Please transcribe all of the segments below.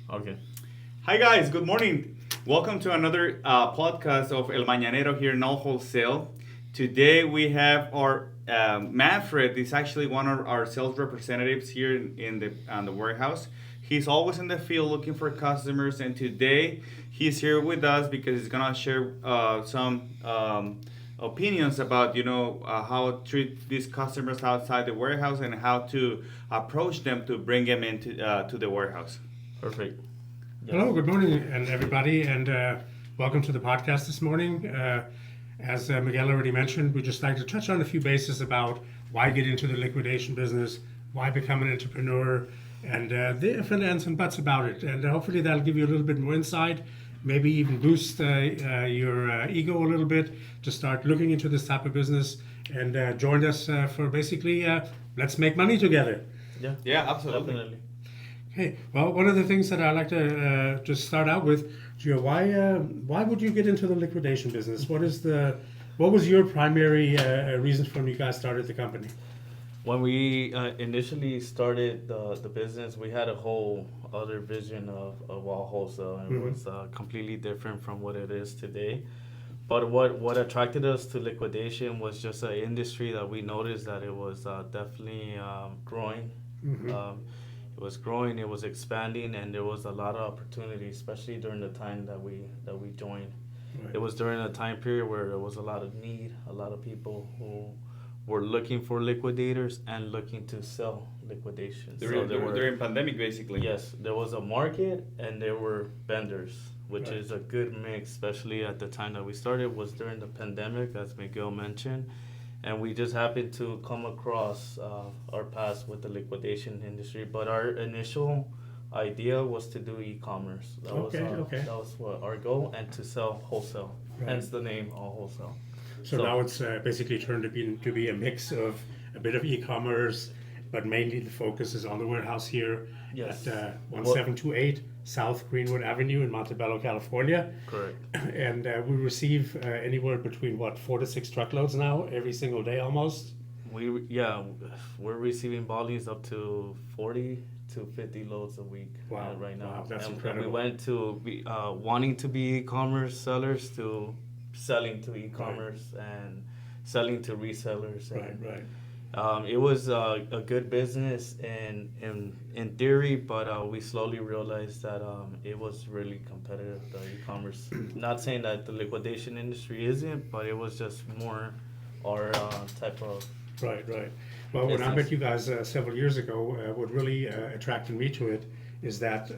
Okay. Hi guys, good morning. Welcome to another podcast of El Mañanero here in All Wholesale. Today we have our Manfred is actually one of our sales representatives here in the warehouse. He's always in the field looking for customers, and today he's here with us because he's gonna share some opinions about how to treat these customers outside the warehouse and how to approach them to bring them into to the warehouse. Perfect. Yes. Hello, good morning, and everybody, and welcome to the podcast this morning. As Miguel already mentioned, we'd just like to touch on a few bases about why get into the liquidation business, why become an entrepreneur, and the if and ands and buts about it. And hopefully that'll give you a little bit more insight, maybe even boost your ego a little bit to start looking into this type of business. And join us for basically let's make money together. Yeah. Yeah, absolutely. Definitely. Okay, well, one of the things that I like to just start out with, Gio, why would you get into the liquidation business? What was your primary reason for when you guys started the company? When we initially started the business, we had a whole other vision of all wholesale, and it was completely different from what it is today. But what attracted us to liquidation was just an industry that we noticed that it was definitely growing. It was growing, it was expanding, and there was a lot of opportunity, especially during the time that we joined. Right. It was during a time period where there was a lot of need, a lot of people who were looking for liquidators and looking to sell liquidations. During pandemic, basically. Yes, there was a market and there were vendors, which Right. is a good mix, especially at the time that we started was during the pandemic, as Miguel mentioned. And we just happened to come across our paths with the liquidation industry. But our initial idea was to do e-commerce. Okay. That was what our goal, and to sell wholesale. Right. Hence the name, all wholesale. So now it's basically turned to be a mix of a bit of e-commerce, but mainly the focus is on the warehouse here Yes. at 1728 South Greenwood Avenue in Montebello, California. Correct. And we receive anywhere between 4 to 6 truckloads now every single day almost. We're receiving volumes up to 40 to 50 loads a week Wow. right now. Wow, that's and incredible. we went to wanting to be e-commerce sellers to selling to e-commerce and selling to resellers. And, Right. it was a good business in theory, but we slowly realized that it was really competitive, the e-commerce. Not saying that the liquidation industry isn't, but it was just more our type of. Right. Well, when I Business. met you guys several years ago, what really attracted me to it is that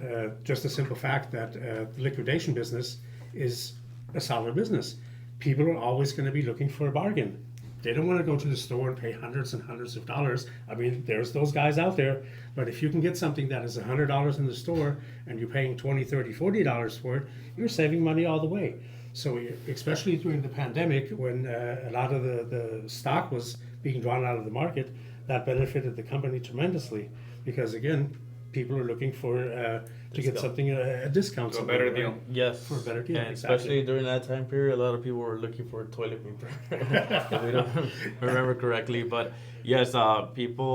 just the simple fact that the liquidation business is a solid business. People are always going to be looking for a bargain. They don't want to go to the store and pay hundreds and hundreds of dollars. I mean, there's those guys out there, but if you can get something that is $100 in the store and you're paying $20, $30, $40 for it, you're saving money all the way. So, especially during the pandemic, when a lot of the stock was being drawn out of the market, that benefited the company tremendously because, again, people are looking for to get Discount. something a discount, So a somewhere, better right? deal. Yes. For a better deal, And exactly. especially during that time period, a lot of people were looking for toilet paper. If we don't remember correctly, but yes, people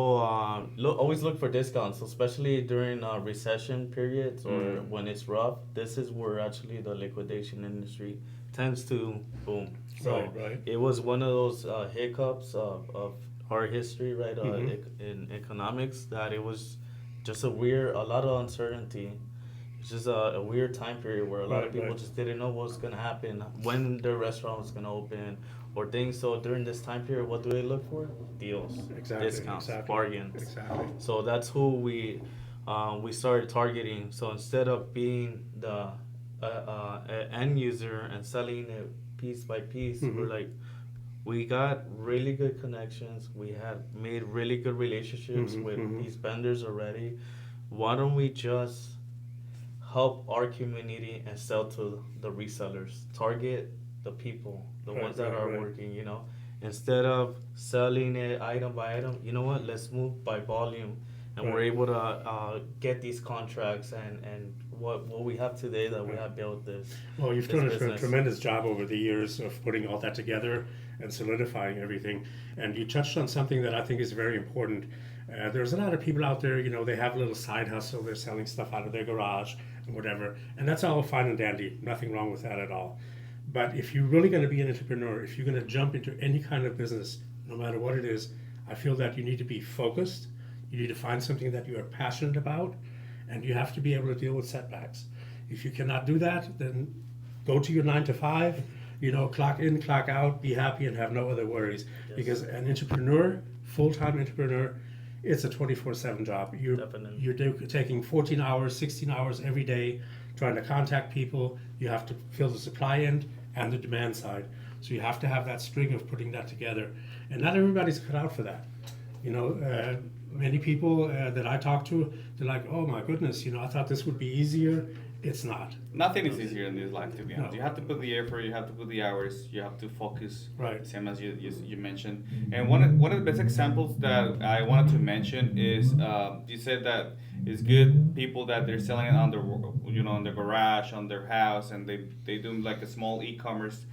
always look for discounts, especially during recession periods or when it's rough. This is where actually the liquidation industry tends to boom. So Right. it was one of those hiccups of our history, right, Mhm. in economics, that it was just a lot of uncertainty. It's just a weird time period where a lot of people Right. just didn't know what was gonna happen, when their restaurant was gonna open, or things. So during this time period, what do they look for? Deals, Exactly. discounts, Exactly. bargains. Exactly. So that's who we started targeting. So instead of being the end user and selling it piece by piece, we're like, we got really good connections. We had made really good relationships with these vendors already. Why don't we just help our community and sell to the resellers? Target the people, the ones that are right. working, Instead of selling it item by item, you know what? Let's move by volume. And we're Right. able to get these contracts and what we have today, that we have built this. Well, you've this done a business. tremendous job over the years of putting all that together and solidifying everything. And you touched on something that I think is very important. There's a lot of people out there, they have a little side hustle. They're selling stuff out of their garage. and whatever. And that's all fine and dandy. Nothing wrong with that at all. But if you're really going to be an entrepreneur, if you're going to jump into any kind of business, no matter what it is, I feel that you need to be focused. You need to find something that you are passionate about, and you have to be able to deal with setbacks. If you cannot do that, then go to your 9 to 5, clock in, clock out, be happy, and have no other worries. Yes. Because an entrepreneur, full-time entrepreneur, it's a 24/7 job. Definitely. You're taking 14 hours, 16 hours every day trying to contact people. You have to fill the supply end and the demand side. So you have to have that string of putting that together. And not everybody's cut out for that. Many people that I talk to, they're like, oh my goodness, I thought this would be easier. It's not. Nothing is easier in this life, to be honest. No. You have to put the effort, you have to put the hours, you have to focus. Right. Same as you mentioned. And one of the best examples that I wanted to mention is you said that it's good people that they're selling it on their on their garage, on their house, and they do like a small e-commerce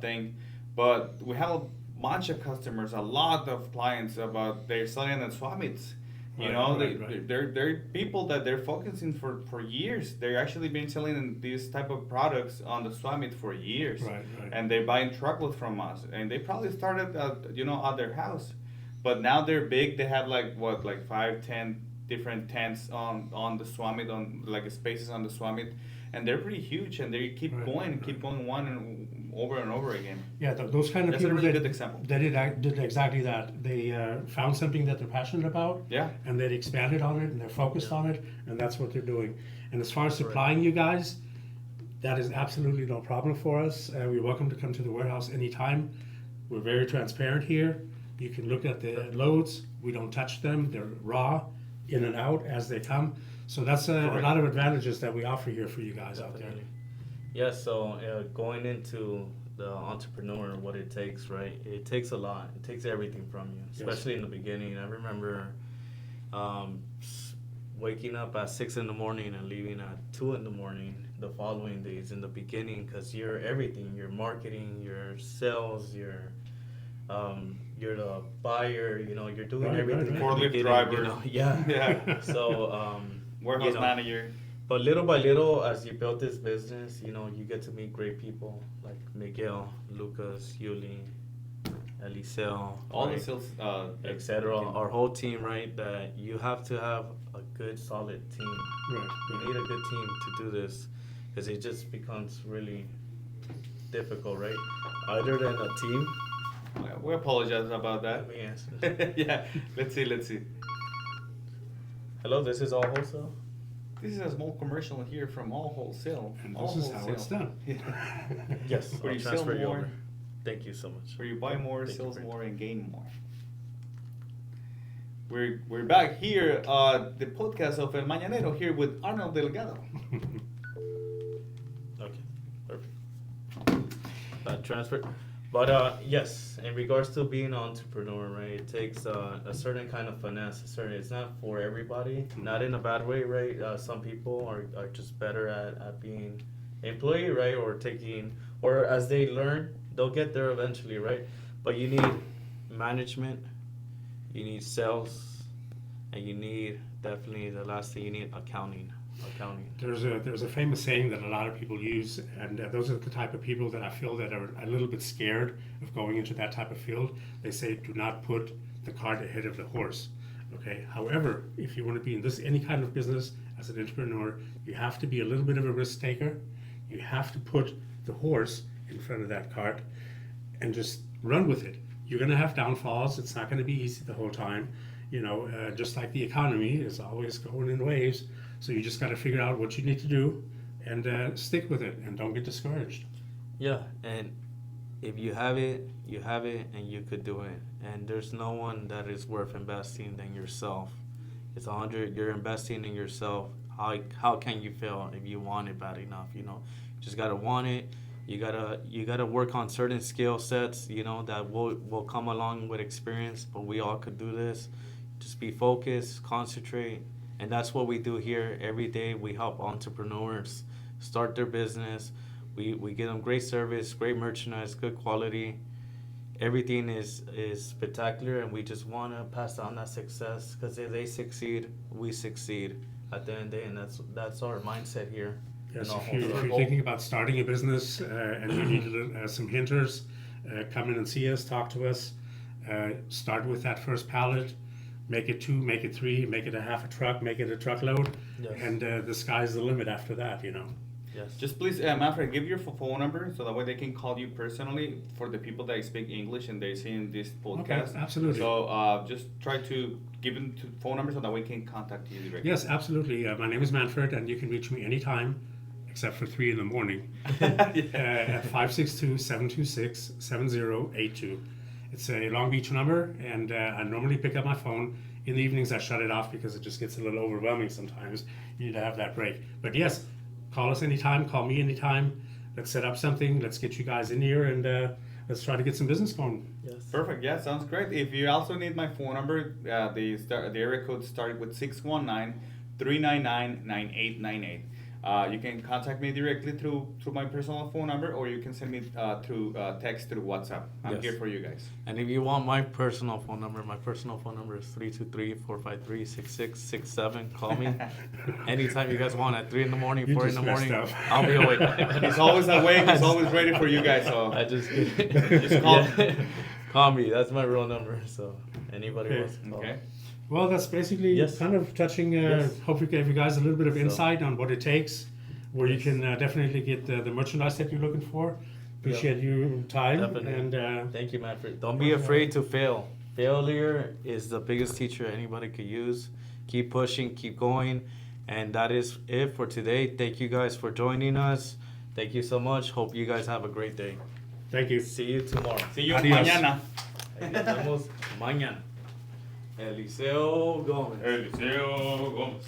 thing. But we have a bunch of customers, a lot of clients about they're selling at swap meets. Right. They're people that they're focusing for years. They're actually been selling these type of products on the swap meet for years. Right. And they're buying truckloads from us. And they probably started at their house. But now they're big. They have like 5-10 different tents on the swap meet, on like spaces on the swap meet. And they're pretty huge, and they keep Right, going and right. keep going one and over again. Yeah, those kind of That's a people really that, good example. that did exactly that. They found something that they're passionate about, Yeah. and they expanded on it, and they're focused on it, and that's what they're doing. And as far as supplying you guys, that is absolutely no problem for us. We're welcome to come to the warehouse anytime. We're very transparent here. You can look at the loads. We don't touch them. They're raw, in and out as they come. So that's a Correct. lot of advantages that we offer here for you guys out there. Definitely. Yeah, so going into the entrepreneur, what it takes, right? It takes a lot. It takes everything from you, especially in the beginning. I remember waking up at 6 in the morning and leaving at 2 in the morning the following days in the beginning, because you're everything. You're marketing, your sales, you're the buyer. You're doing Right, everything. right, at the right. Forklift beginning, driver. Yeah. Yeah. So Warehouse manager. but little by little, as you build this business, you get to meet great people like Miguel, Lucas, Yuli, Eliseo, All right, the sales, etc. Our whole team, right? That you have to have a good, solid team. Right. You need a good team to do this, because it just becomes really difficult, right? Other than a team. We apologize about that. Let me answer. Yeah, let's see. Hello, this is All Wholesale. This is a small commercial here from All Wholesale. And All this is how it's done. Yes, Where I'll you sell transfer you more. over. Thank you so much. Where you buy more, Thank you sells very more, and gain more. We're back here, the podcast of El Mañanero here with Arnold Delgado. Okay, perfect. Transfer. But yes, in regards to being an entrepreneur, right, it takes a certain kind of finesse. It's not for everybody, not in a bad way, right? Some people are just better at being employee, right, or as they learn, they'll get there eventually, right? But you need management, you need sales, and you need, definitely the last thing, you need accounting. There's a famous saying that a lot of people use, and those are the type of people that I feel that are a little bit scared of going into that type of field. They say, do not put the cart ahead of the horse. Okay. However, if you want to be in any kind of business as an entrepreneur, you have to be a little bit of a risk taker. You have to put the horse in front of that cart and just run with it. You're going to have downfalls. It's not going to be easy the whole time. Just like the economy is always going in waves. So you just got to figure out what you need to do and stick with it, and don't get discouraged. Yeah, and if you have it, and you could do it. And there's no one that is worth investing than yourself. It's 100. You're investing in yourself. How can you fail if you want it bad enough? Just gotta want it. You gotta work on certain skill sets. That will come along with experience. But we all could do this. Just be focused, concentrate. And that's what we do here every day. We help entrepreneurs start their business. We give them great service, great merchandise, good quality. Everything is spectacular, and we just want to pass on that success, because if they succeed, we succeed. at the end of the day, and that's our mindset here. Yes, in our if whole you're circle. thinking about starting a business and you need some hinters, come in and see us, talk to us. Start with that first pallet, make it 2, make it 3, make it a half a truck, make it a truckload, Yes. and the sky's the limit after that, you know. Yes. Just please, Manfred, give your phone number so that way they can call you personally for the people that speak English and they're seeing this podcast. absolutely. So just try to give them the phone number so that we can contact you directly. Yes, absolutely. My name is Manfred, and you can reach me anytime, except for 3 in the morning, at 562-726-7082. It's a Long Beach number, and I normally pick up my phone. In the evenings, I shut it off because it just gets a little overwhelming sometimes. You need to have that break. But yes, call us anytime, call me anytime. Let's set up something. Let's get you guys in here, and let's try to get some business going. Yes. Perfect. Yeah, sounds great. If you also need my phone number, the area code started with 619-399-9898. You can contact me directly through my personal phone number, or you can send me through text through WhatsApp. I'm Yes. here for you guys. And if you want my personal phone number is 323-453-6667. Call me anytime you guys want at 3 in the morning, You 4 in just the morning. messed up. I'll be awake. He's always awake. He's always ready for you guys. So I just kidding. Just call. Yeah. Call me. That's my real number. So anybody Okay. wants to call. okay. Well, that's basically Yes. kind of touching. Yes. Hope we gave you guys a little bit of So- insight on what it takes, where you can definitely get the merchandise that you're looking for. Appreciate your time. Definitely. And Thank you, Manfred. Don't be afraid to fail. Failure is the biggest teacher anybody could use. Keep pushing, keep going. And that is it for today. Thank you guys for joining us. Thank you so much. Hope you guys have a great day. thank you. See you tomorrow. See you Adios. mañana. Nos vemos mañana. Eliseo Gómez. Eliseo Gómez.